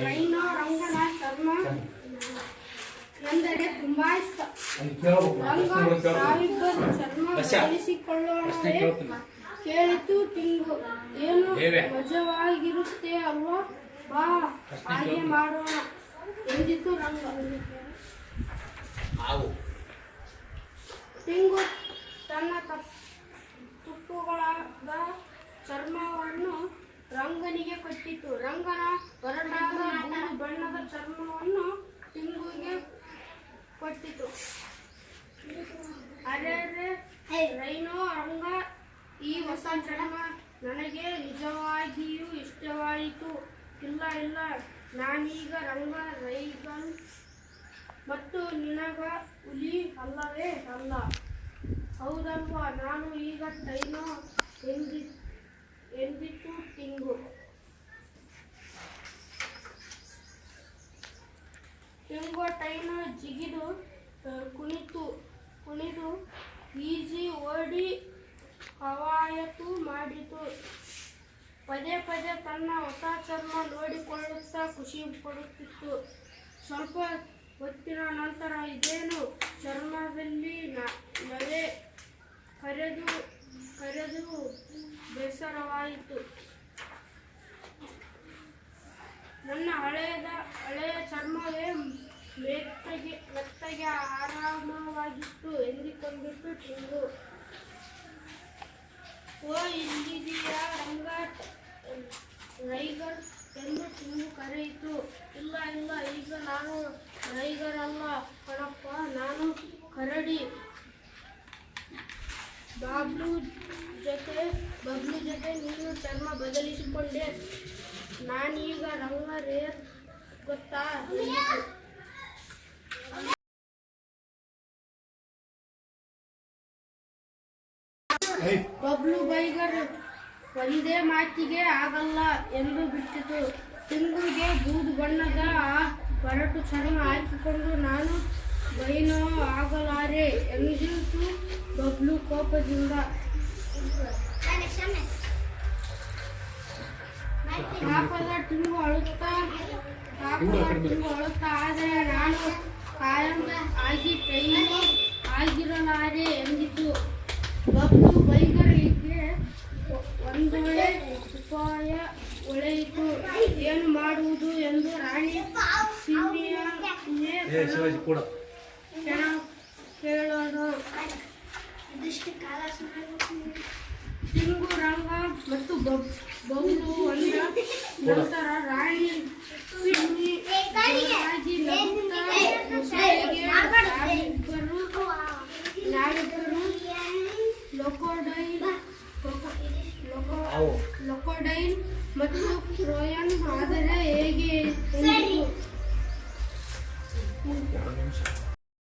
Rhino ರಂಗನ ಚರ್ಮ ಎಂದರೆ ತುಂಬಾ ಇಷ್ಟ. ರಂಗ ನಾವಿಬ್ಬರು ಚರ್ಮ ಬದಲಿಸಿಕೊಳ್ಳೋಣವೇ ಕೇಳಿತು ಟಿಂಗು. ಏನು ಮಜವಾಗಿರುತ್ತೆ ಅಲ್ವಾ, ಬಾ ಹಾಗೆ ಮಾಡೋಣ ಎಂದಿತು ರಂಗ. ಟಿಂಗು ತನ್ನ ತುಪ್ಪುಗಳಾದ ಚರ್ಮವನ್ನು ರಂಗನಿಗೆ ಕೊಟ್ಟಿತು. ರಂಗನ ಹೊರಟಾದ ಬೂದು ಬಣ್ಣದ ಚರ್ಮವನ್ನು ಟಿಂಗುಗೆ ಕೊಟ್ಟಿತು. ಅರೆ ರೈನೋ ರಂಗ, ಈ ಹೊಸ ಚರ್ಮ ನನಗೆ ನಿಜವಾಗಿಯೂ ಇಷ್ಟವಾಯಿತು. ಇಲ್ಲ ಇಲ್ಲ, ನಾನೀಗ ರಂಗ ರೈಗನ್ ಮತ್ತು ನಿನಗ ಹುಲಿ ಅಲ್ಲವೇ ಅಲ್ಲ, ಹೌದಲ್ವಾ? ನಾನು ಈಗ ಟೈನೋ ಎಂದಿತು ಟಿಂಗು. ಟಿಂಗು ಟೈನೋ ಜಿಗಿದು ಕುಣಿದು ಈಜಿ ಓಡಿ ಕವಾಯತು ಮಾಡಿತು. ಪದೇ ಪದೇ ತನ್ನ ಹೊಸ ಚರ್ಮ ನೋಡಿಕೊಳ್ಳುತ್ತಾ ಖುಷಿ ಪಡುತ್ತಿತ್ತು. ಸ್ವಲ್ಪ ಹೊತ್ತಿನ ನಂತರ ಇದೇನು ಚರ್ಮದಲ್ಲಿ ನವೆ ಕರೆದು ಬೇಸರವಾಯಿತು. ನನ್ನ ಹಳೆಯ ಚರ್ಮವೇ ಮೆತ್ತಗೆ ಆರಾಮವಾಗಿತ್ತು ಎಂದುಕೊಂಡಿತು ಟಿಂಗು. ಓ, ಇಲ್ಲಿದೆಯಾ ರಂಗ ರೈಗರ್ ಎಂದು ಟಿಂಗು ಕರೆಯಿತು. ಇಲ್ಲ ಇಲ್ಲ, ಈಗ ನಾನು ರೈಗರ್ ಅಲ್ಲ ಕಣಪ್ಪ, ನಾನು ಕರಡಿ. ಬಬ್ಲು ಜೊತೆ ನೀನು ಚರ್ಮ ಬದಲಿಸಿಕೊಂಡೆ. ನಾನೀಗ ರಂಗ ರೇರ್, ಗೊತ್ತಾ? ಬಬ್ಲು ಬೈಗರ್ ಒಂದೇ ಮಾತಿಗೆ ಆಗಲ್ಲ ಎಂದು ಬಿಟ್ಟಿತು. ಟಿಂಗುಗೆ ಬೂದು ಬಣ್ಣದ ಹೊರಟು ಚರ್ಮ ಹಾಕಿಕೊಂಡು ನಾನು ಬೈನೋ ಆಗಲಾರೆ ಎಂದಿತು ಬಬ್ಲು ಕೋಪದಿಂದ. ಪಾಪದ ಟಿಂಗು ಅಳುತ್ತಾ, ಆದರೆ ನಾನು ಕಾಯಂ ಆಗಿ ಟೈನೋ ಆಗಿರಲಾರೆ ಎಂದಿತು. ಬಬ್ಲು ಬೈಗರಿಗೆ ಒಂದೊಳ್ಳೆ ಉಪಾಯ ಒಳೆಯಿತು. ಏನು ಮಾಡುವುದು ಎಂದು ರಾಣಿ ಸಿಂಹಿಯನ್ನೇ ಕೇಳೋಣ. ಟಿಂಗು, ರಂಗ ಮತ್ತು ಬಬ್ಲು ಒಂದ ನಂತರ ರಾಣಿ ಸಿಂಹಿ ನಾವಿಬ್ಬರು ಲೊಕೊಡೈನ್ ಮತ್ತು ಟ್ರೋಯನ್ ಆದರೆ ಹೇಗೆ